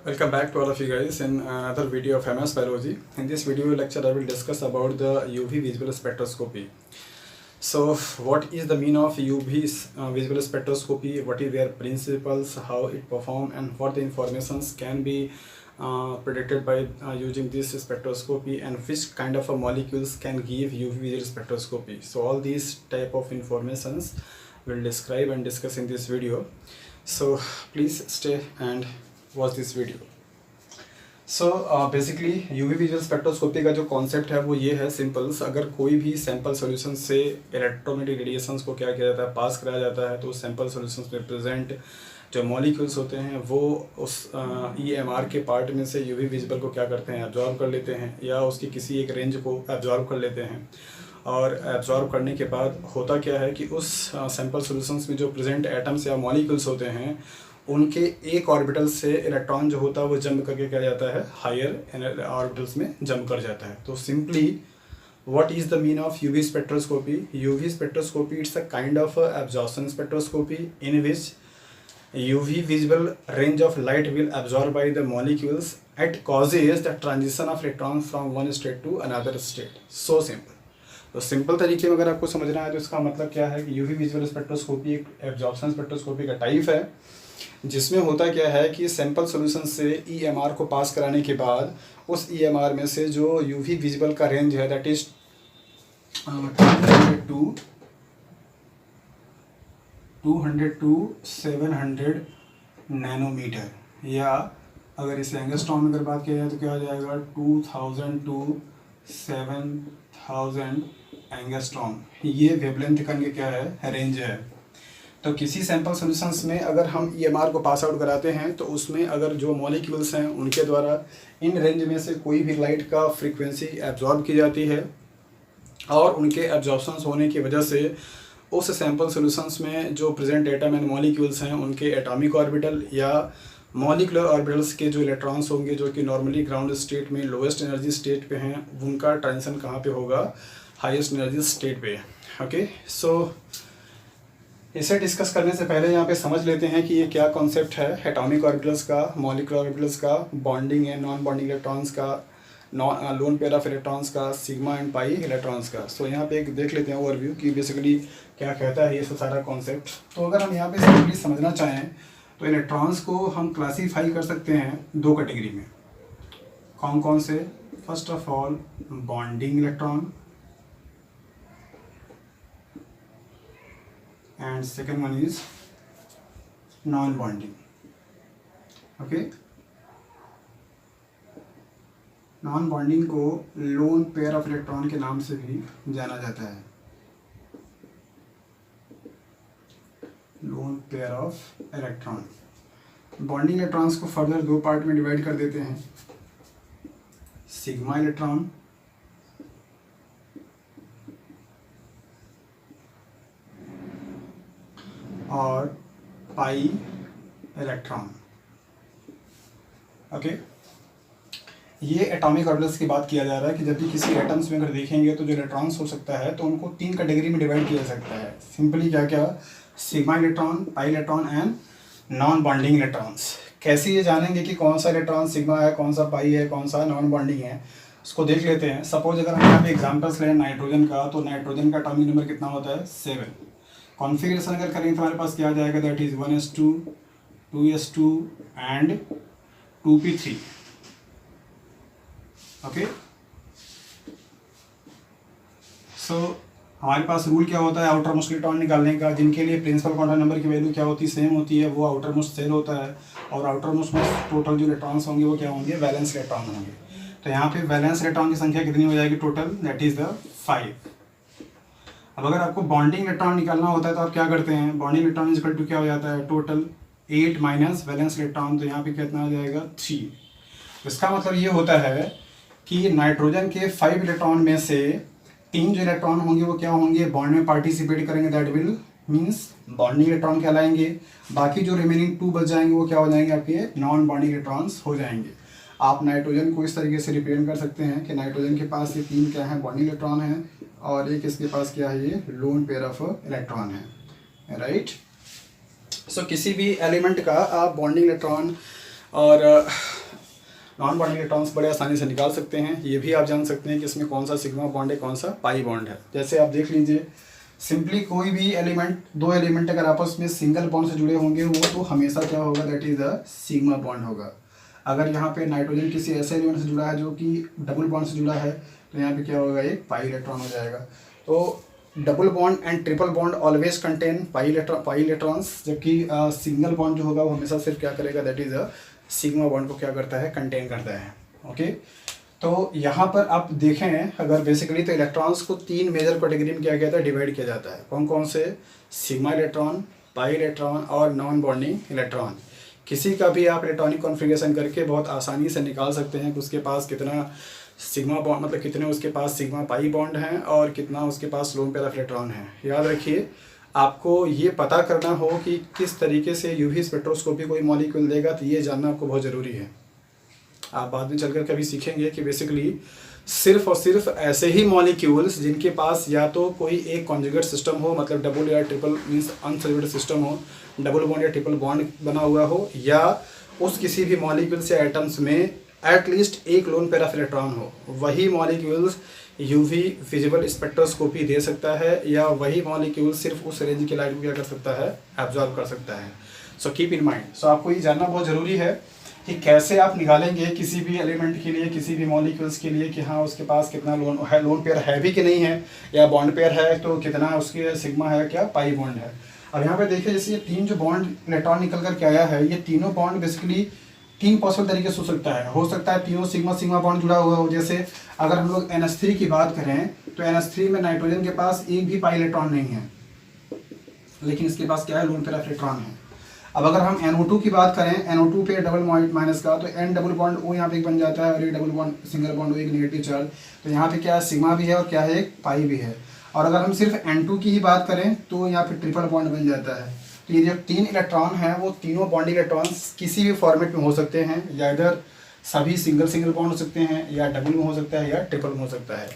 Welcome back to all of you guys in another video of MS Biology. In this video lecture I will discuss about the UV visible spectroscopy. So what is the meaning of UV visible spectroscopy, what is their principles, how it perform, and what the informations can be predicted by using this spectroscopy, and which kind of molecules can give UV visible spectroscopy. So all these type of informations will describe and discuss in this video. So please stay and watch this video. So basically UV visual spectroscopy का जो concept है वो ये है symbols. अगर कोई भी sample solution से इलेक्ट्रोमैग्नेटिक रेडिएशंस को क्या किया जाता है, पास कराया जाता है, तो उस सैंपल सॉल्यूशंस में प्रेजेंट जो मॉलिक्यूल्स होते हैं वो उस EMR के पार्ट में से यूवी विजिबल को क्या करते हैं, एब्जॉर्ब कर लेते हैं या उसकी किसी एक रेंज को एब्जॉर्ब कर लेते हैं. और एब्जॉर्ब करने के बाद होता क्या है कि उस सैंपल सॉल्यूशंस में जो प्रेजेंट एटम्स या मॉलिक्यूल्स होते हैं उनके एक ऑर्बिटल से इलेक्ट्रॉन जो होता है वो जंप करके क्या जाता है, हायर ऑर्बिटल्स में जंप कर जाता है. तो simply what is the mean of UV spectroscopy? UV spectroscopy it's a kind of absorption spectroscopy in which UV visible range of light will absorb by the molecules at causes the transition of electrons from one state to another state. So simple. तो simple तरीके में अगर आपको समझना है तो इसका मतलब क्या है कि यूवी विजुअल स्पेक्ट्रोस्कोपी एक एब्जॉर्प्शन स्पेक्ट्रोस्कोपी का टाइप है, जिसमें होता क्या है कि सैंपल सॉल्यूशन से EMR को पास कराने के बाद उस EMR में से जो यूवी विजिबल का रेंज है दैट इज 200 to 700 नैनोमीटर, या अगर इसे एंगस्ट्रॉन में अगर बात किया जाए तो क्या हो जाएगा 2000 to 7000 एंगस्ट्रॉन. ये वेवलेंथ का क्या है, रेंज है. तो किसी सैंपल सॉल्यूशंस में अगर हम EMR को पास आउट कराते हैं तो उसमें अगर जो मॉलिक्यूल्स हैं उनके द्वारा इन रेंज में से कोई भी लाइट का फ्रीक्वेंसी एब्जॉर्ब की जाती है और उनके एब्जॉर्प्शंस होने की वजह से उस सैंपल सॉल्यूशंस में जो प्रेजेंट एटम एंड मॉलिक्यूल्स हैं उनके एटॉमिक ऑर्बिटल या मॉलिकुलर ऑर्बिटल्स के जो इलेक्ट्रॉन्स होंगे जो कि नॉर्मली ग्राउंड स्टेट में लोएस्ट एनर्जी स्टेट पे हैं, उनका ट्रांजिशन कहाँ पे होगा, हाईएस्ट एनर्जी स्टेट पे. ओके, सो इसे डिस्कस करने से पहले यहाँ पे समझ लेते हैं कि ये क्या कॉन्सेप्ट है एटॉमिक ऑर्बिटल्स का, मॉलिकुलर ऑर्बिटल्स का, bonding and non bonding electrons का, लोन पेयर ऑफ इलेक्ट्रॉन्स का, सिग्मा एंड पाई इलेक्ट्रॉन्स का. सो यहाँ पे एक देख लेते हैं ओवरव्यू कि बेसिकली क्या कहता है ये सब सारा कॉन्सेप्ट. तो अगर हम यहाँ पे सिंपली समझना चाहें तो इलेक्ट्रॉन्स को हम क्लासीफाई कर सकते हैं दो कैटेगरी में. कौन कौन से? First of all bonding electron and second one is non-bonding. okay, non-bonding को lone pair of electron के नाम से भी जाना जाता है. lone pair of electron. bonding electrons को फर्दर दो पार्ट में डिवाइड कर देते हैं, सिग्मा इलेक्ट्रॉन और पाई इलेक्ट्रॉन. ओके, ये एटॉमिक ऑर्बिटल्स की बात किया जा रहा है कि जब भी किसी एटम्स में अगर देखेंगे तो जो इलेक्ट्रॉन्स हो सकता है तो उनको तीन कैटेगरी में डिवाइड किया जा सकता है. सिंपली क्या क्या, sigma electron, pi electron and non bonding electrons. कैसे ये जानेंगे कि कौन सा इलेक्ट्रॉन सिग्मा है, कौन सा पाई है, कौन सा नॉन बॉन्डिंग है, उसको देख लेते हैं. सपोज अगर हम यहाँ पे एग्जाम्पल्स लें नाइट्रोजन का, तो नाइट्रोजन का एटॉमिक नंबर कितना होता है, 7. कॉन्फ़िगरेशन अगर करेंगे तो हमारे पास क्या आ जाएगा, that is 1s2 2s2 and 2p3. Okay, so हमारे पास रूल क्या होता है आउटर मोस्ट इलेक्ट्रॉन निकालने का, जिनके लिए प्रिंसिपल क्वांटम नंबर की वैल्यू क्या होती है, सेम होती है, वो आउटर मोस्ट सेल होता है. और आउटर मोस्ट में टोटल जो इलेक्ट्रॉन्स होंगे वो क्या होंगे, वैलेंस इलेक्ट्रॉन होंगे. तो यहाँ पे वैलेंस इलेक्ट्रॉन की संख्या कितनी हो जाएगी टोटल, दैट इज द 5. अब अगर आपको बॉन्डिंग इलेक्ट्रॉन निकालना होता है तो आप क्या करते हैं, बॉन्डिंग इलेक्ट्रॉन इक्वल टू क्या हो जाता है, टोटल 8 माइनस वैलेंस इलेक्ट्रॉन. तो यहाँ पे कितना हो जाएगा, 3. इसका मतलब ये होता है कि नाइट्रोजन के 5 इलेक्ट्रॉन में से 3 जो इलेक्ट्रॉन होंगे वो क्या होंगे, बॉन्ड में पार्टिसिपेट करेंगे, that will means bonding electron कहलाएंगे. बाकी जो रिमेनिंग 2 बच जाएंगे वो क्या हो जाएंगे, आपके नॉन बॉन्डिंग इलेक्ट्रॉन्स हो जाएंगे. आप नाइट्रोजन को इस तरीके से रिप्रेजेंट कर सकते हैं कि नाइट्रोजन के पास ये 3 क्या है, बॉन्डिंग इलेक्ट्रॉन है, और एक इसके पास क्या है, ये लोन पेयर ऑफ इलेक्ट्रॉन है. राइट. सो किसी भी एलिमेंट का आप बॉन्डिंग इलेक्ट्रॉन और नॉन बॉन्डिंग इलेक्ट्रॉन्स बड़े आसानी से निकाल सकते हैं। ये भी आप जान सकते हैं कि इसमें कौन सा सिग्मा बॉन्ड है, कौन सा पाई बॉन्ड है। जैसे आप देख लीजिए, सिंपली कोई भी एलिमेंट, दो एलिमेंट अगर आपस में सिंगल बॉन्ड से जुड़े होंगे वो तो हमेशा क्या होगा, that is the sigma bond होगा। अगर यहाँ पे नाइट्रोजन किसी ऐसे एलिमेंट से जुड़ा है जो कि डबल बॉन्ड से जुड़ा है तो यहाँ पे क्या होगा, एक पाई इलेक्ट्रॉन हो जाएगा। तो double bond and triple bond always contain pi electrons, जबकि सिंगल बॉन्ड जो होगा वो हमेशा सिर्फ क्या करेगा, that is a sigma bond को क्या करता है, कंटेन करता है। ओके, तो यहाँ पर आप देखें अगर बेसिकली तो इलेक्ट्रॉन्स को तीन मेजर कैटेगरी में क्या कहता है, डिवाइड किया जाता है। कौन कौन से, सिग्मा इलेक्ट्रॉन, पाई इलेक्ट्रॉन और नॉन बॉन्डिंग इलेक्ट्रॉन। किसी का भी आप इलेक्ट्रॉनिक कॉन्फ़िगरेशन करके बहुत आसानी से निकाल सकते हैं कि उसके पास कितना सिग्मा बॉन्ड, मतलब कितने उसके पास सिग्मा पाई बॉन्ड हैं और कितना उसके पास लोन पेयर ऑफ इलेक्ट्रॉन है। याद रखिए, आपको ये पता करना हो कि किस तरीके से यूवी स्पेक्ट्रोस्कोपी कोई मॉलिक्यूल देगा, तो ये जानना आपको बहुत ज़रूरी है। आप बाद में चलकर कभी सीखेंगे कि बेसिकली सिर्फ और सिर्फ ऐसे ही मॉलिक्यूल्स जिनके पास या तो कोई एक कॉन्जुगेट सिस्टम हो, मतलब डबल या ट्रिपल मीन्स अनसैचुरेटेड सिस्टम हो, डबल बॉन्ड या ट्रिपल बॉन्ड बना हुआ हो, या उस किसी भी मॉलिक्यूल से एटम्स में एटलीस्ट एक लोन पेयर ऑफ इलेक्ट्रॉन हो, वही मॉलिक्यूल्स यूवी विजिबल स्पेक्ट्रोस्कोपी दे सकता है, या वही मॉलिक्यूल सिर्फ उस रेंज की लाइट को क्या कर सकता है, एब्जॉर्ब कर सकता है। So keep in mind. सो आपको ये जानना बहुत ज़रूरी है कि कैसे आप निकालेंगे किसी भी एलिमेंट के लिए, किसी भी मॉलिक्यूल्स के लिए कि हाँ उसके पास कितना लोन पेयर है भी कि नहीं है, या बॉन्ड पेयर है तो कितना उसके सिग्मा है, क्या पाई बॉन्ड है। और यहाँ पे देखिए, जैसे ये तीन जो बॉन्ड इलेक्ट्रॉन निकल कर के आया है, ये तीनों बॉन्ड बेसिकली तीन पॉसिबल तरीके से हो सकता है तीनों सिग्मा सिग्मा बॉन्ड जुड़ा हुआ हो। जैसे अगर हम लोग NH3 की बात करें तो NH3 में नाइट्रोजन के पास एक भी पाई इलेक्ट्रॉन नहीं है, लेकिन इसके पास क्या है, लोन पेयर ऑफ इलेक्ट्रॉन है। अब अगर हम NO2 की बात करें, NO2 पे डबल माइनस का, तो N डबल बॉन्ड O यहाँ पे एक बन जाता है और एक double bond single bond O एक नेगेटिव चार्ज, तो यहाँ पे क्या है, सिग्मा भी है और क्या है, एक पाई भी है। और अगर हम सिर्फ N2 की ही बात करें तो यहाँ पे ट्रिपल बॉन्ड बन जाता है। तो ये जो तीन इलेक्ट्रॉन हैं वो तीनों बॉन्डिंग इलेक्ट्रॉन्स किसी भी फॉर्मेट में हो सकते हैं, या इधर सभी सिंगल बॉन्ड हो सकते हैं, या डबल में हो सकता है, या ट्रिपल में हो सकता है।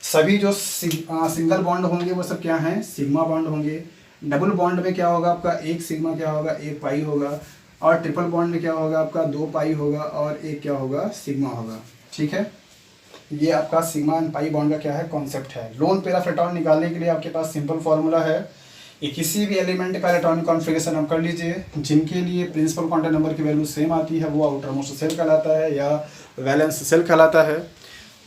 सभी जो सिंगल बॉन्ड होंगे वो सब क्या हैं, सिग्मा बॉन्ड होंगे। डबल बॉन्ड में क्या होगा आपका, एक सिग्मा क्या होगा, एक पाई होगा। और ट्रिपल बॉन्ड में क्या होगा आपका, दो पाई होगा और एक क्या होगा, सिग्मा होगा। ठीक है, ये आपका सिग्मा एंड पाई बॉन्ड का क्या है, कॉन्सेप्ट है। लोन पेयर ऑफ इलेक्ट्रॉन निकालने के लिए आपके पास सिंपल फॉर्मूला है। ये किसी भी एलिमेंट का इलेक्ट्रॉनिक कॉन्फ़िगरेशन आप कर लीजिए, जिनके लिए प्रिंसिपल क्वांटम नंबर की वैल्यू सेम आती है, वो आउटर मोस्ट सेल कहलाता है या वैलेंस सेल कहलाता है।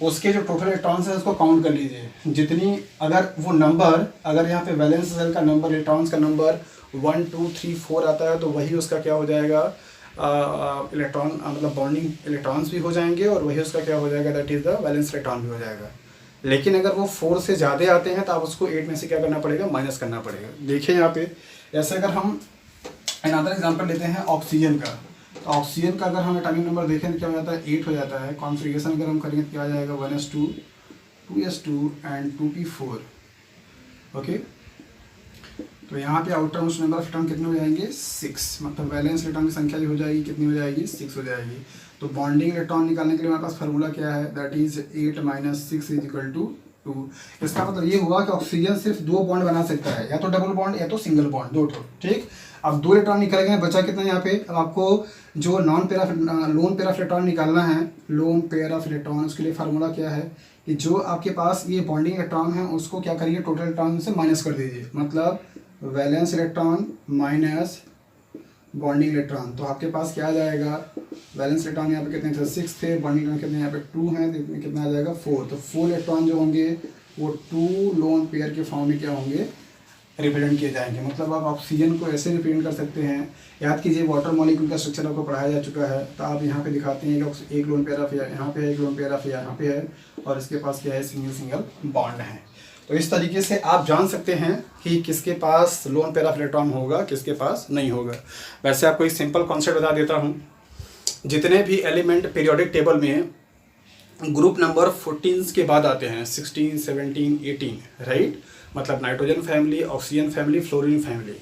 उसके जो टोटल इलेक्ट्रॉन्स हैं उसको काउंट कर लीजिए, जितनी अगर वो नंबर, अगर यहाँ पे वैलेंस सेल का नंबर, इलेक्ट्रॉन्स का नंबर 1 2 3 4 आता है, तो वही उसका क्या हो जाएगा, इलेक्ट्रॉन मतलब बॉन्डिंग इलेक्ट्रॉन्स भी हो जाएंगे, और वही उसका क्या हो जाएगा, that is the valence electron भी हो जाएगा। लेकिन अगर वो 4 से ज़्यादा आते हैं तो आप उसको 8 में से क्या करना पड़ेगा, माइनस करना पड़ेगा। देखिए यहाँ पे, जैसे अगर हम अनदर एग्जांपल लेते हैं ऑक्सीजन का, तो ऑक्सीजन का अगर हम एटॉमिक नंबर देखें तो क्या हो जाता है, 8 हो जाता है। कॉन्फ़िगरेशन अगर हम करेंगे तो क्या आ जाएगा, 1s2 2s2 and 2p4। Okay, तो यहाँ पे outer most number of electron कितने हो जाएंगे, 6, मतलब वैलेंस इलेक्ट्रॉन की संख्या भी हो जाएगी, कितनी हो जाएगी, 6 हो जाएगी। तो बॉन्डिंग इलेक्ट्रॉन निकालने के लिए हमारे पास फार्मूला क्या है, दैट इज 8 - 6 = 2। इसका मतलब ये हुआ कि ऑक्सीजन सिर्फ 2 बॉन्ड बना सकता है, या तो डबल बॉन्ड या तो सिंगल बॉन्ड, 2 ठो। ठीक, अब 2 इलेक्ट्रॉन निकल गए, बचा कितना यहाँ पे। अब आपको जो लोन पेयर ऑफ इलेक्ट्रॉन निकालना है, लोन पेयर ऑफ इलेक्ट्रॉन, उसके लिए फार्मूला क्या है कि जो आपके पास ये बॉन्डिंग इलेक्ट्रॉन है उसको क्या करिए, टोटल इलेक्ट्रॉन से माइनस कर दीजिए, मतलब valence electron minus bonding electron. तो आपके पास क्या आ जाएगा, वैलेंस इलेक्ट्रॉन यहाँ पे कितने थे, 6 थे, बॉन्डिंग इलेक्ट्रॉन कितने यहाँ पे 2 हैं, तो कितना आ जाएगा, 4। तो 4 इलेक्ट्रॉन जो होंगे वो 2 लोन पेयर के फॉर्म में क्या होंगे, रिप्रेजेंट किए जाएंगे। मतलब आप ऑक्सीजन को ऐसे रिप्रेजेंट कर सकते हैं, याद कीजिए वाटर मॉलिक्यूल का स्ट्रक्चर आपको पढ़ाया जा चुका है, तो आप यहाँ पे दिखाते हैं कि एक लोन पेयर ऑफ यहाँ पे है, एक लोन पेयर ऑफ यहाँ पे है, और इसके पास क्या है, सिंगल बॉन्ड है। तो इस तरीके से आप जान सकते हैं कि किसके पास लोन पेयर ऑफ इलेक्ट्रॉन होगा, किसके पास नहीं होगा। वैसे आपको एक सिंपल कॉन्सेप्ट बता देता हूँ, जितने भी एलिमेंट पीरियोडिक टेबल में ग्रुप नंबर 14 के बाद आते हैं, 16 17 18, राइट, मतलब nitrogen family, oxygen family, fluorine family,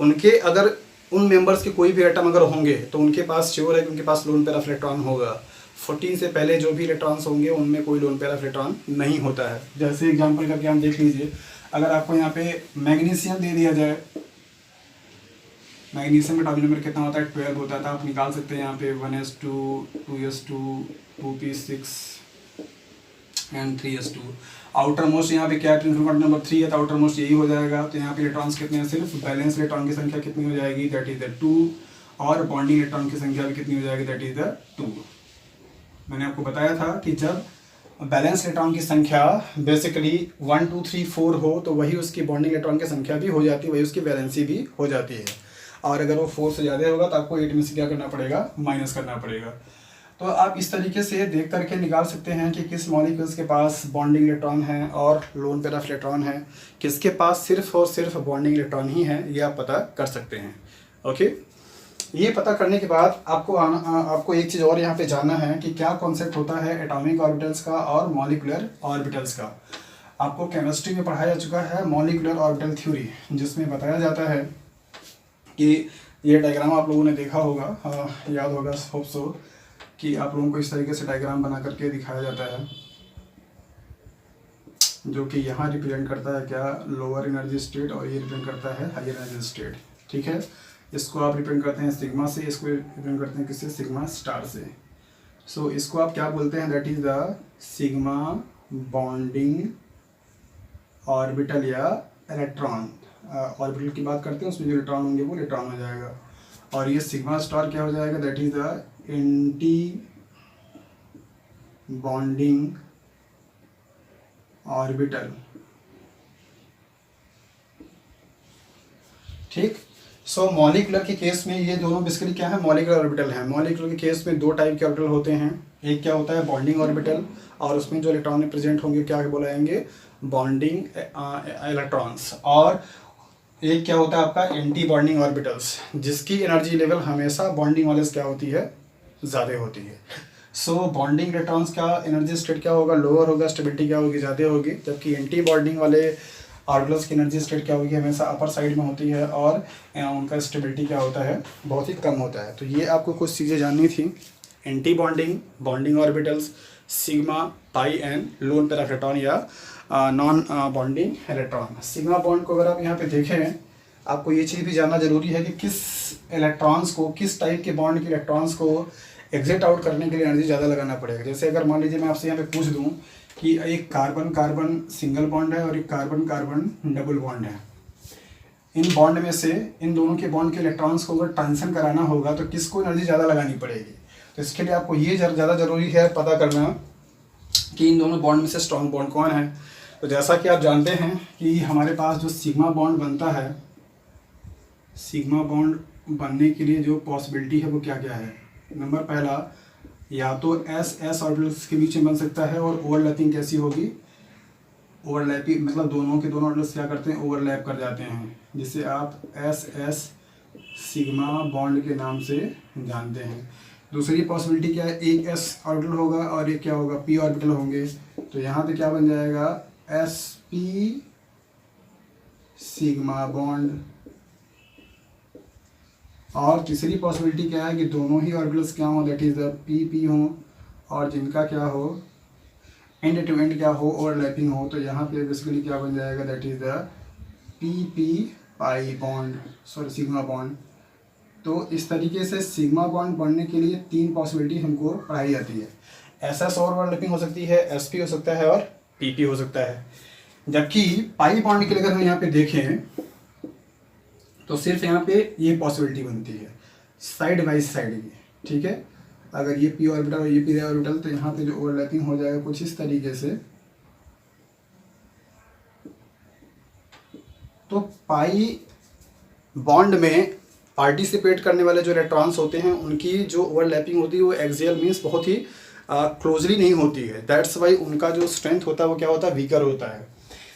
उनके अगर उन मेंबर्स के कोई भी एटम अगर होंगे तो उनके पास श्योर है कि उनके पास लोन पेयर ऑफ इलेक्ट्रॉन होगा। 14 से पहले जो भी इलेक्ट्रॉन्स होंगे उनमें कोई लोन पेयर ऑफ इलेक्ट्रॉन नहीं होता है। जैसे एग्जांपल करके हम देख लीजिए, अगर आपको यहाँ पे मैग्नीशियम दे दिया जाए, मैग्नीशियम का एटॉमिक नंबर कितना होता है 12 होता है, तो आप निकाल सकते हैं यहाँ पे 1s2 2s2 2p6 and 3s2। Outer most यहाँ पे क्या है, प्रिंसिपल क्वांटम नंबर 3 है, तो आउटर मोस्ट यही हो जाएगा। तो यहाँ पे इलेक्ट्रॉन्स कितने हैं, सिर्फ बैलेंस इलेक्ट्रॉन की संख्या कितनी हो जाएगी, दैट इज द 2, और बॉन्डिंग इलेक्ट्रॉन की संख्या भी कितनी हो जाएगी, दैट इज द 2। मैंने आपको बताया था कि जब बैलेंस इलेक्ट्रॉन की संख्या बेसिकली 1 2 3 4 हो तो वही उसकी बॉन्डिंग इलेक्ट्रॉन की संख्या भी हो जाती है, वही उसकी वैलेंसी भी हो जाती है। और अगर वो 4 से ज़्यादा होगा तो आपको 8 में से क्या करना पड़ेगा, माइनस करना पड़ेगा। तो आप इस तरीके से देख करके निकाल सकते हैं कि किस मॉलिक्यूल्स के पास बॉन्डिंग इलेक्ट्रॉन है और लोन पेयर ऑफ इलेक्ट्रॉन है, किसके पास सिर्फ और सिर्फ बॉन्डिंग इलेक्ट्रॉन ही है, ये आप पता कर सकते हैं। ओके, ये पता करने के बाद आपको एक चीज़ और यहाँ पे जानना है कि क्या कॉन्सेप्ट होता है एटॉमिक ऑर्बिटल्स का और मॉलिकुलर ऑर्बिटल्स का। आपको केमिस्ट्री में पढ़ाया जा चुका है मॉलिकुलर ऑर्बिटल थ्योरी, जिसमें बताया जाता है कि ये डायग्राम आप लोगों ने देखा होगा, याद होगा होप सो, कि आप लोगों को इस तरीके से डायग्राम बना करके दिखाया जाता है, जो कि यहाँ रिप्रेजेंट करता है क्या, लोअर एनर्जी स्टेट, और ये रिप्रेजेंट करता है हायर एनर्जी स्टेट। ठीक है, इसको आप रिप्रेजेंट करते हैं सिग्मा से, इसको रिप्रेजेंट करते हैं किससे, सिग्मा स्टार से। सो इसको आप क्या बोलते हैं, that is the sigma bonding orbital या इलेक्ट्रॉन। ऑर्बिटल की बात करते हैं, उसमें जो इलेक्ट्रॉन होंगे वो इलेक्ट्रॉन हो जाएगा, और ये सिग्मा स्टार क्या हो जाएगा, that is the anti bonding orbital. ठीक, सो मॉलिकुलर के केस में ये दोनों बेसिकली क्या है, मॉलिकुलर ऑर्बिटल है। मॉलिकुलर के केस में दो टाइप के ऑर्बिटल होते हैं, एक क्या होता है बॉन्डिंग ऑर्बिटल, और उसमें जो इलेक्ट्रॉन प्रेजेंट होंगे क्या बोलाएंगे, बॉन्डिंग इलेक्ट्रॉन्स, और एक क्या होता है आपका एंटी बॉन्डिंग ऑर्बिटल्स, जिसकी एनर्जी लेवल हमेशा बॉन्डिंग वाले से क्या होती है, ज़्यादा होती है। सो बॉन्डिंग इलेक्ट्रॉन्स का एनर्जी स्टेट क्या होगा, लोअर होगा, स्टेबिलिटी क्या होगी, ज़्यादा होगी, जबकि एंटी बॉन्डिंग वाले ऑर्बिटल्स की एनर्जी स्टेट क्या होगी, हमेशा अपर साइड में होती है, और उनका स्टेबिलिटी क्या होता है, बहुत ही कम होता है। तो ये आपको कुछ चीज़ें जाननी थी, anti bonding, bonding orbitals, sigma, pi and lone pair of electron या non bonding electron. Sigma bond को अगर आप यहाँ पे देखें, आपको ये चीज़ भी जानना जरूरी है कि किस इलेक्ट्रॉन्स को, किस टाइप के बॉन्ड के इलेक्ट्रॉन्स को एग्जिट आउट करने के लिए एनर्जी ज़्यादा लगाना पड़ेगा। जैसे अगर मान लीजिए मैं आपसे यहाँ पे पूछ दूँ कि एक कार्बन कार्बन सिंगल बॉन्ड है और एक कार्बन कार्बन डबल बॉन्ड है, इन बॉन्ड में से इन दोनों के बॉन्ड के इलेक्ट्रॉन्स को अगर ट्रांजिशन कराना होगा तो किसको एनर्जी ज़्यादा लगानी पड़ेगी। तो इसके लिए आपको ये ज़्यादा ज़रूरी है पता करना कि इन दोनों बॉन्ड में से स्ट्रॉन्ग बॉन्ड कौन है। तो जैसा कि आप जानते हैं कि हमारे पास जो सिग्मा बॉन्ड बनता है, सिग्मा बॉन्ड बनने के लिए जो पॉसिबिलिटी है वो क्या क्या है, नंबर पहला, या तो एस एस ऑर्बिटल्स के बीच में बन सकता है, और ओवरलैपिंग कैसी होगी, ओवरलैपिंग मतलब दोनों के दोनों ऑर्बिटल्स क्या करते हैं, ओवरलैप कर जाते हैं, जिसे आप एस एस सिग्मा बॉन्ड के नाम से जानते हैं। दूसरी पॉसिबिलिटी क्या है, एक एस ऑर्बिटल होगा और एक क्या होगा, पी ऑर्बिटल होंगे, तो यहाँ पे क्या बन जाएगा, एस पी सिग्मा बॉन्ड। और तीसरी पॉसिबिलिटी क्या है कि दोनों ही ऑर्बिटल्स क्या हो, that is the P P हो, और जिनका क्या हो, एंड टू एंड क्या हो, ओवरलैपिंग हो, तो यहाँ पे बेसिकली क्या बन जाएगा, that is the P P pi bond, sorry sigma bond. तो इस तरीके से सिग्मा बॉन्ड बनने के लिए तीन पॉसिबिलिटी हमको पढ़ाई जाती है, एस एस ओवरलैपिंग हो सकती है, एस पी हो सकता है, और पी पी हो सकता है। जबकि पाई बॉन्ड के लिए अगर हम यहाँ पे देखें तो सिर्फ यहाँ पे ये पॉसिबिलिटी बनती है साइड बाई साइड की, ठीक है। अगर ये पी ऑर्बिटल और ये पी ऑर्बिटल, तो यहाँ पे जो ओवरलैपिंग हो जाएगा कुछ इस तरीके से। तो पाई बॉन्ड में पार्टिसिपेट करने वाले जो इलेक्ट्रॉन्स होते हैं उनकी जो ओवरलैपिंग होती है वो एक्सियल मीन्स बहुत ही क्लोजली नहीं होती है, दैट्स वाई उनका जो स्ट्रेंथ होता है वो क्या होता है, वीकर होता है।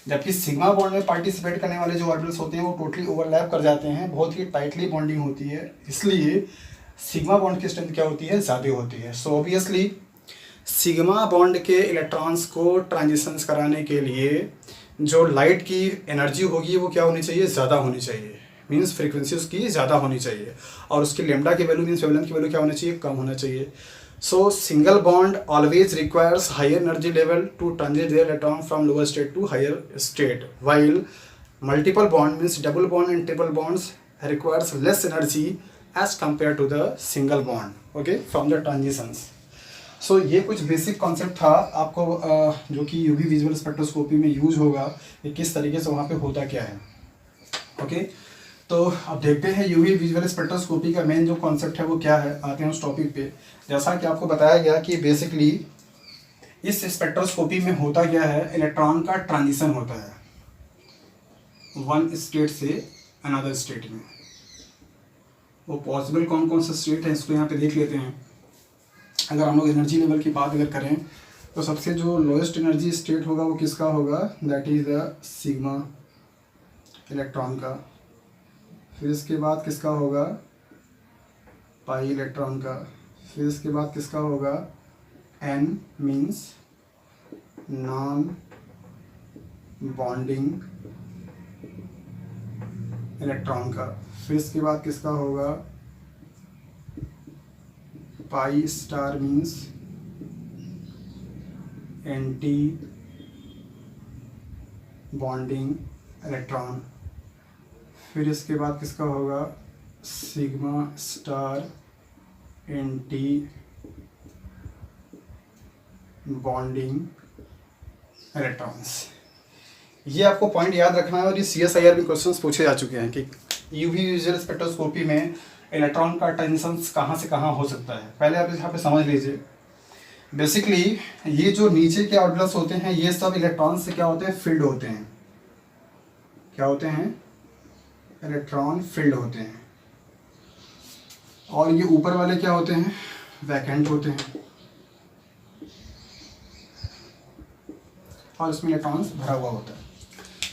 जबकि सिग्मा बॉन्ड में पार्टिसिपेट करने वाले जो ऑर्बिटल्स होते हैं वो टोटली ओवरलैप कर जाते हैं, बहुत ही टाइटली बॉन्डिंग होती है, इसलिए सिग्मा बॉन्ड की स्ट्रेंथ क्या होती है, ज़्यादा होती है। सो ऑब्वियसली सिग्मा बॉन्ड के इलेक्ट्रॉन्स को ट्रांजिशंस कराने के लिए जो लाइट की एनर्जी होगी वो क्या होनी चाहिए, ज़्यादा होनी चाहिए, मीन्स फ्रीक्वेंसी उसकी ज़्यादा होनी चाहिए, और उसकी लेमडा की वैल्यू मीन्स वेवलेंथ की वैल्यू क्या होनी चाहिए, कम होना चाहिए। So single bond always requires higher energy level to transit their electron from lower state to higher state, while multiple bond means double bond and triple bonds requires less energy as compared to the single bond, okay, from the transitions. So ये कुछ basic concept था आपको जो कि UV visual spectroscopy में use होगा कि किस तरीके से वहाँ पे होता क्या है, ओके। तो अब देखते हैं यूवी विजुअल स्पेक्ट्रोस्कोपी का मेन जो कॉन्सेप्ट है वो क्या है। आते हैं उस टॉपिक पे। जैसा कि आपको बताया गया कि बेसिकली इस स्पेक्ट्रोस्कोपी में होता क्या है, इलेक्ट्रॉन का ट्रांजिशन होता है वन स्टेट से अनदर स्टेट में। वो पॉसिबल कौन कौन सा स्टेट है इसको यहाँ पे देख लेते हैं। अगर हम लोग एनर्जी लेवल की बात अगर करें तो सबसे जो लोएस्ट एनर्जी स्टेट होगा वो किसका होगा, that is the sigma electron का। फिर इसके बाद किसका होगा, पाई इलेक्ट्रॉन का। फिर इसके बाद किसका होगा, n means non bonding electron का। फिर इसके बाद किसका होगा, pi star means anti bonding electron. फिर इसके बाद किसका होगा, sigma star anti bonding electrons. ये आपको पॉइंट याद रखना है और ये CSIR में क्वेश्चंस पूछे जा चुके हैं कि यूवी विजुअल स्पेक्ट्रोस्कोपी में इलेक्ट्रॉन का ट्रांजिशन कहाँ से कहाँ हो सकता है। पहले आप यहाँ पे समझ लीजिए, बेसिकली ये जो नीचे के ऑर्बिटल्स होते हैं ये सब इलेक्ट्रॉन से क्या होते हैं, फील्ड होते हैं। क्या होते हैं, इलेक्ट्रॉन फील्ड होते हैं। और ये ऊपर वाले क्या होते हैं, वैकेंट होते हैं और इसमें इलेक्ट्रॉन्स भरा हुआ होता है,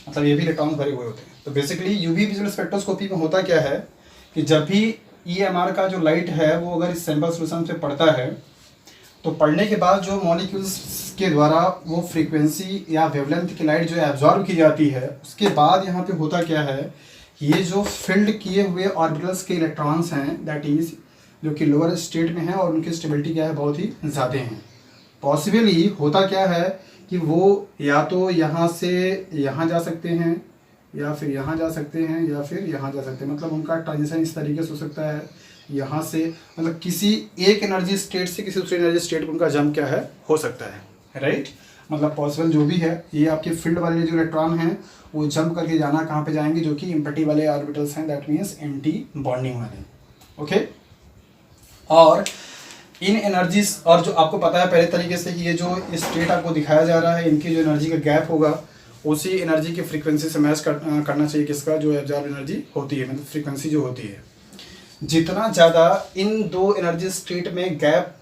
मतलब ये भी इलेक्ट्रॉन्स भरे हुए होते हैं। तो बेसिकली यूवी विजुअल स्पेक्ट्रोस्कोपी में होता क्या है कि जब भी EMR का जो लाइट है वो अगर इस सैंपल सोल्यूशन पे पड़ता है तो पढ़ने के बाद जो मॉलिक्यूल्स के द्वारा वो फ्रीक्वेंसी या वेवलेंथ की लाइट जो एब्जॉर्ब की जाती है, उसके बाद यहाँ पे होता क्या है, ये जो फील्ड किए हुए ऑर्बिटल्स के इलेक्ट्रॉन्स हैं दैट इज़ जो कि लोअर स्टेट में है और उनकी स्टेबिलिटी क्या है, बहुत ही ज़्यादा हैं। पॉसिबली होता क्या है कि वो या तो यहाँ से यहाँ जा सकते हैं या फिर यहाँ जा सकते हैं या फिर यहाँ जा सकते हैं, मतलब उनका ट्रांजिशन इस तरीके से हो सकता है यहाँ से, मतलब किसी एक एनर्जी स्टेट से किसी दूसरे एनर्जी स्टेट में उनका जंप क्या है, हो सकता है, राइट। मतलब पॉसिबल जो भी है, ये आपके फील्ड वाले जो इलेक्ट्रॉन हैं वो जंप करके जाना कहाँ पे जाएंगे, जो कि इम्पैटी वाले ऑर्बिटल्स हैं, दैट मीन्स एंटी बॉन्डिंग वाले, ओके। और इन एनर्जीज, और जो आपको पता है पहले तरीके से कि ये जो स्टेट आपको दिखाया जा रहा है, इनकी जो एनर्जी का गैप होगा उसी एनर्जी की फ्रीक्वेंसी से मैच करना चाहिए किसका, जो एब्जॉर्ब एनर्जी होती है, मतलब फ्रीक्वेंसी जो होती है। जितना ज़्यादा इन दो एनर्जी स्टेट में गैप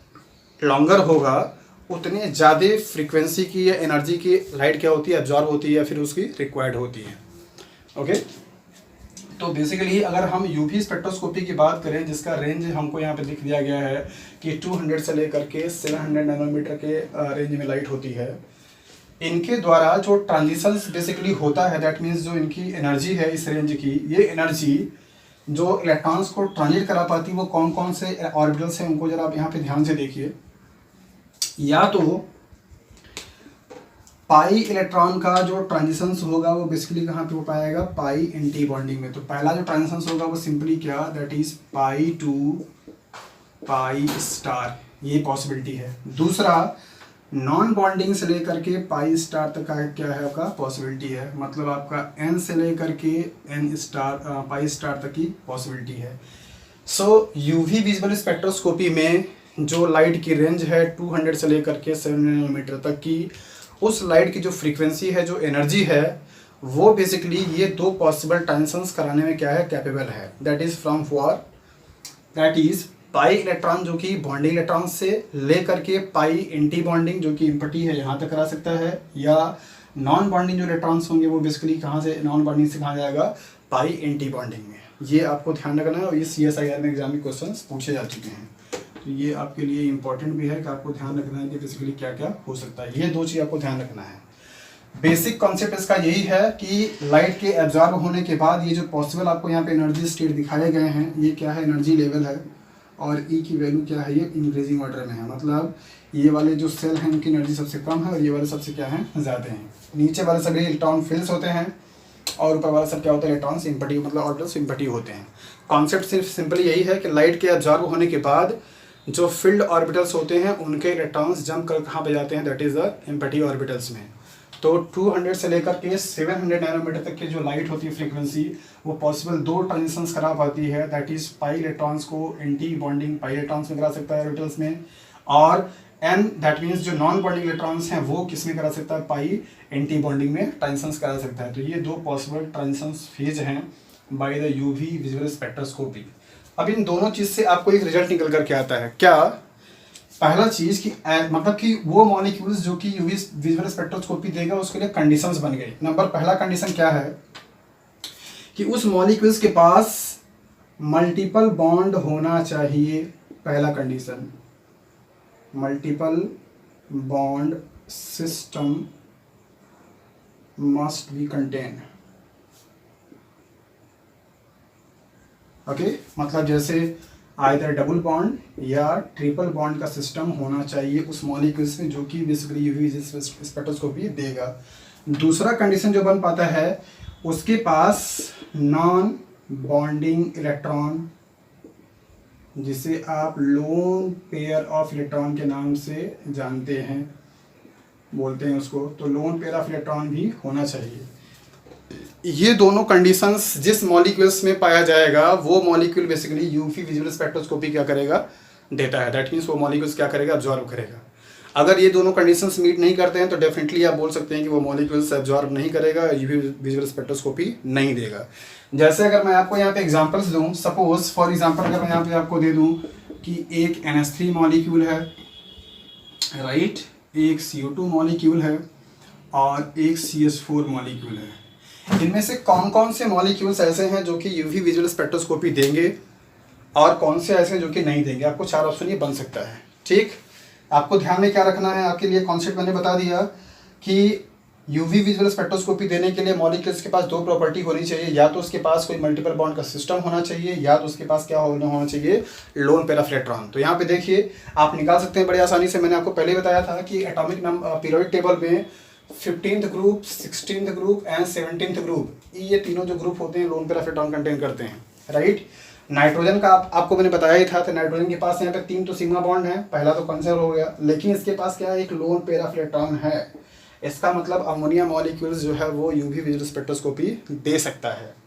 लॉन्गर होगा उतने ज़्यादा फ्रीक्वेंसी की या एनर्जी की लाइट क्या होती है, एब्जॉर्ब होती है या फिर उसकी रिक्वायर्ड होती है, ओके। तो बेसिकली अगर हम यूवी स्पेक्ट्रोस्कोपी की बात करें जिसका रेंज हमको यहाँ पे दिख दिया गया है कि 200 से लेकर के 700 नैनोमीटर के रेंज में लाइट होती है, इनके द्वारा जो ट्रांजिशंस बेसिकली होता है, दैट मीन्स जो इनकी एनर्जी है इस रेंज की, ये एनर्जी जो इलेक्ट्रॉन्स को ट्रांजिट करा पाती है वो कौन कौन से ऑर्बिटल्स हैं उनको जरा आप यहाँ पे ध्यान से देखिए। या तो पाई इलेक्ट्रॉन का जो ट्रांजिशंस होगा वो बेसिकली कहाँ पे हो पाएगा, पाई एंटी बॉन्डिंग में। तो पहला जो ट्रांजिशंस होगा वो सिंपली क्या, that is pi to pi star, ये पॉसिबिलिटी है। दूसरा नॉन बॉन्डिंग से लेकर के पाई स्टार तक का क्या है आपका पॉसिबिलिटी है, मतलब आपका एन से लेकर के एन स्टार पाई स्टार तक की पॉसिबिलिटी है। सो यूवी विजुअल स्पेक्ट्रोस्कोपी में जो लाइट की रेंज है 200 से लेकर के 7 नैनोमीटर तक की, उस लाइट की जो फ्रीक्वेंसी है, जो एनर्जी है, वो बेसिकली ये दो पॉसिबल ट्रांजिशंस कराने में क्या है, कैपेबल है। That is from for that is pi electron जो कि बॉन्डिंग इलेक्ट्रॉन से लेकर के पाई एंटी बॉन्डिंग जो कि इम्पटी है यहाँ तक करा सकता है, या नॉन बॉन्डिंग जो इलेक्ट्रॉन्स होंगे वो बेसिकली कहाँ से, नॉन बॉन्डिंग से कहाँ जाएगा, पाई एंटी बॉन्डिंग में। ये आपको ध्यान रखना है और ये CSIR में एग्जाम में क्वेश्चन पूछे जा चुके हैं, तो ये आपके लिए इंपॉर्टेंट भी है कि आपको ध्यान रखना है कि बेसिकली क्या क्या हो सकता है। ये दो चीज़ आपको ध्यान रखना है। बेसिक कॉन्सेप्ट इसका यही है कि लाइट के एब्जॉर्ब होने के बाद ये जो पॉसिबल आपको यहाँ पे एनर्जी स्टेट दिखाए गए हैं, ये क्या है, एनर्जी लेवल है, और E की वैल्यू क्या है, ये इंक्रीजिंग ऑर्डर में है, मतलब ये वाले जो सेल हैं उनकी एनर्जी सबसे कम है और ये वाले सबसे क्या है, ज़्यादा हैं। नीचे वाले सभी इलेक्ट्रॉन फील्ड्स होते हैं और ऊपर वाला सब क्या होता है, इलेक्ट्रॉन सिंपैटिक, मतलब ऑर्बिटल सिंपैटिक होते हैं। कॉन्सेप्ट सिर्फ सिंपली यही है कि लाइट के एब्जॉर्ब होने के बाद जो फील्ड ऑर्बिटल्स होते हैं उनके इलेक्ट्रॉन्स जंप कर कहाँ पे जाते हैं, that is the emphatic orbitals में। तो 200 से लेकर के 700 नैनोमीटर तक की जो लाइट होती है फ्रीक्वेंसी, वो पॉसिबल 2 ट्रांजिशंस करा पाती है, दैट इज पाई इलेक्ट्रॉन्स को एंटी बॉन्डिंग पाई इलेक्ट्रॉन्स में करा सकता है ऑर्बिटल्स में, और एन दैट मीन्स जो नॉन बॉन्डिंग इलेक्ट्रॉन्स हैं वो किस में करा सकता है, पाई एंटी बॉन्डिंग में ट्रांजिशंस करा सकता है। तो ये 2 पॉसिबल ट्रांजिशंस फेज हैं by the UV visual spectroscopy. अब इन दोनों चीज़ से आपको एक रिजल्ट निकल करके आता है। क्या? पहला चीज़ कि मतलब कि वो मॉलिक्यूल्स जो कि यूवी विजुअल स्पेक्ट्रोस्कोपी देगा उसके लिए कंडीशंस बन गई। पहला कंडीशन क्या है कि उस मॉलिक्यूल्स के पास मल्टीपल बॉन्ड होना चाहिए। पहला condition, multiple bond system must be contain. Okay, मतलब जैसे आइदर डबल बॉन्ड या ट्रिपल बॉन्ड का सिस्टम होना चाहिए उस मॉलिक्यूल्स में जो कि बेसिकली यूवी स्पेक्ट्रोस्कोपी देगा। दूसरा कंडीशन जो बन पाता है, उसके पास नॉन बॉन्डिंग इलेक्ट्रॉन, जिसे आप लोन पेयर ऑफ इलेक्ट्रॉन के नाम से जानते हैं, बोलते हैं उसको, तो लोन पेयर ऑफ इलेक्ट्रॉन भी होना चाहिए। ये दोनों कंडीशंस जिस मॉलिक्यूल्स में पाया जाएगा वो molecule basically UV visual spectroscopy क्या करेगा, देता है। दैट मीन्स वो मॉलिक्यूल्स क्या करेगा, अब्जॉर्ब करेगा। अगर ये दोनों कंडीशंस मीट नहीं करते हैं तो डेफिनेटली आप बोल सकते हैं कि वो मॉलिक्यूल्स अब्जॉर्ब नहीं करेगा, यूवी विजुअल स्पेक्ट्रोस्कोपी नहीं देगा। जैसे अगर मैं आपको यहाँ पे एग्जांपल्स दूँ, सपोज फॉर एग्जांपल अगर मैं यहाँ पे आपको दे दूँ कि एक NH3 मॉलिक्यूल है, राइट, एक CO2 मॉलिक्यूल है और एक CH4 मॉलिक्यूल है। इनमें से कौन कौन से मॉलिक्यूल्स ऐसे हैं जो कि यूवी विजुअल स्पेक्ट्रोस्कोपी देंगे और कौन से ऐसे हैं जो कि नहीं देंगे? आपको 4 ऑप्शन ये बन सकता है। ठीक, आपको ध्यान में क्या रखना है, आपके लिए कॉन्सेप्ट मैंने बता दिया कि यूवी विजुअल स्पेक्ट्रोस्कोपी देने के लिए मॉलिक्यूल्स के पास 2 प्रॉपर्टी होनी चाहिए, या तो उसके पास कोई मल्टीपल बॉन्ड का सिस्टम होना चाहिए, या तो उसके पास क्या होना चाहिए, लोन पेयर ऑफ इलेक्ट्रॉन। तो यहाँ पे देखिए आप निकाल सकते हैं बड़ी आसानी से। मैंने आपको पहले बताया था कि एटॉमिक पीरियोडिक टेबल में 15th group, 16th group and 17th group, ये तीनों जो ग्रुप होते हैं loan pair of electron contain करते हैं, राइट। नाइट्रोजन का आपको मैंने बताया ही था, तो नाइट्रोजन के पास यहाँ पे 3 तो सिग्मा बॉन्ड है, पहला तो कंसर्व हो गया, लेकिन इसके पास क्या है, एक लोन पेयर ऑफ इलेक्ट्रॉन है। इसका मतलब अमोनिया मॉलिक्यूल्स जो है वो यूवी विजुअल स्पेक्ट्रोस्कोपी दे सकता है।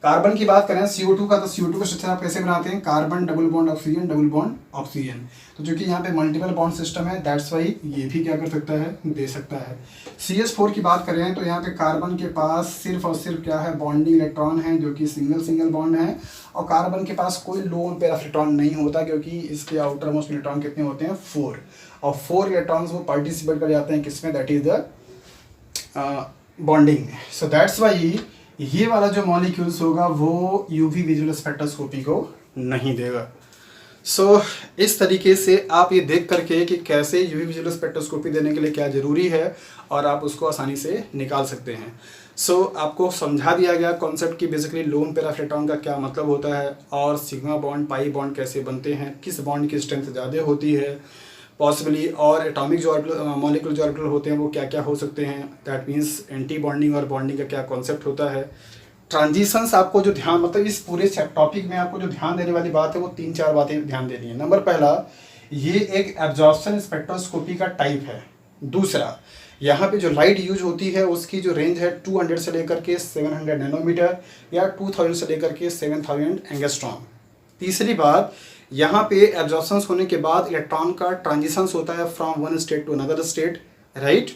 कार्बन की बात करें CO2 का, तो CO2 का स्ट्रक्चर आप कैसे बनाते हैं, carbon double bond oxygen double bond oxygen. तो जो कि यहाँ पे मल्टीपल बॉन्ड सिस्टम है, दैट्स वाई ये भी क्या कर सकता है, दे सकता है। CH4 की बात करें तो यहाँ पे कार्बन के पास सिर्फ और सिर्फ क्या है, बॉन्डिंग इलेक्ट्रॉन है जो कि सिंगल बॉन्ड है, और कार्बन के पास कोई लोन पेयर ऑफ इलेक्ट्रॉन नहीं होता, क्योंकि इसके आउटर मोस्ट इलेक्ट्रॉन कितने होते हैं, 4, और 4 इलेक्ट्रॉन्स वो पार्टिसिपेट कर जाते हैं किसमें, that is the bonding. So that's why ये वाला जो मॉलिक्यूल्स होगा वो यूवी विजुअल स्पेक्ट्रोस्कोपी को नहीं देगा। सो इस तरीके से आप ये देख करके कि कैसे यूवी विजुअल स्पेक्ट्रोस्कोपी देने के लिए क्या ज़रूरी है और आप उसको आसानी से निकाल सकते हैं। सो आपको समझा दिया गया कॉन्सेप्ट की basically loan pair of electron का क्या मतलब होता है, और सिग्मा बॉन्ड पाई बॉन्ड कैसे बनते हैं, किस बॉन्ड की स्ट्रेंथ ज़्यादा होती है पॉसिबली, और एटॉमिक जो मॉलिक्यूल जो ऑर्बिटल होते हैं वो क्या क्या हो सकते हैं, दैट मीन्स एंटी बॉन्डिंग और बॉन्डिंग का क्या कॉन्सेप्ट होता है। ट्रांजिशंस आपको जो ध्यान, मतलब इस पूरे टॉपिक में आपको जो ध्यान देने वाली बात है वो 3-4 बातें ध्यान देनी है। नंबर पहला, ये एक एब्जॉर्प्शन स्पेक्ट्रोस्कोपी का टाइप है। दूसरा, यहाँ पे जो लाइट यूज होती है उसकी जो रेंज है 200 से लेकर के 700 नैनोमीटर या 2000 से लेकर के 7000 एंगस्ट्रॉम। तीसरी बात, यहाँ पे एब्जॉर्प्शंस होने के बाद इलेक्ट्रॉन का ट्रांजिशंस होता है from one state to another state, right.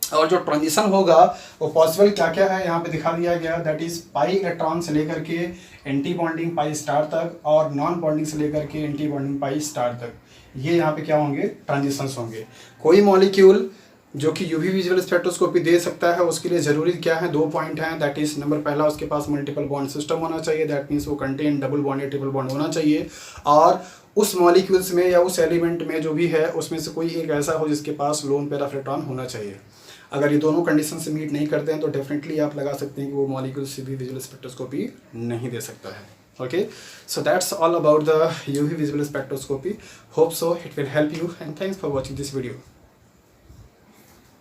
और जो ट्रांजिशन होगा वो पॉसिबल क्या क्या है यहाँ पे दिखा दिया गया, दैट इज पाई इलेक्ट्रॉन से लेकर के एंटी बॉन्डिंग पाई स्टार तक, और नॉन बॉन्डिंग से लेकर के एंटी बॉन्डिंग पाई स्टार तक, ये यहाँ पे क्या होंगे, ट्रांजिशंस होंगे। कोई मॉलिक्यूल जो कि यूवी विजुअल स्पेक्ट्रोस्कोपी दे सकता है उसके लिए ज़रूरी क्या है, 2 पॉइंट हैं, दैट इज नंबर पहला, उसके पास मल्टीपल बॉन्ड सिस्टम होना चाहिए, दैट मीन्स वो कंटेन डबल बॉन्ड या ट्रिपल बॉन्ड होना चाहिए, और उस मॉलिक्यूल्स में या उस एलिमेंट में जो भी है उसमें से कोई एक ऐसा हो जिसके पास लोन पेयर ऑफ इलेक्ट्रॉन होना चाहिए। अगर ये दोनों कंडीशन से मीट नहीं करते हैं तो डेफिनेटली आप लगा सकते हैं कि वो मॉलिक्यूल्स यूवी विजुअल स्पेक्ट्रोस्कोपी नहीं दे सकता है। Okay, so that's all about the UV visible spectroscopy. Hope so it will help you, and thanks for watching this video.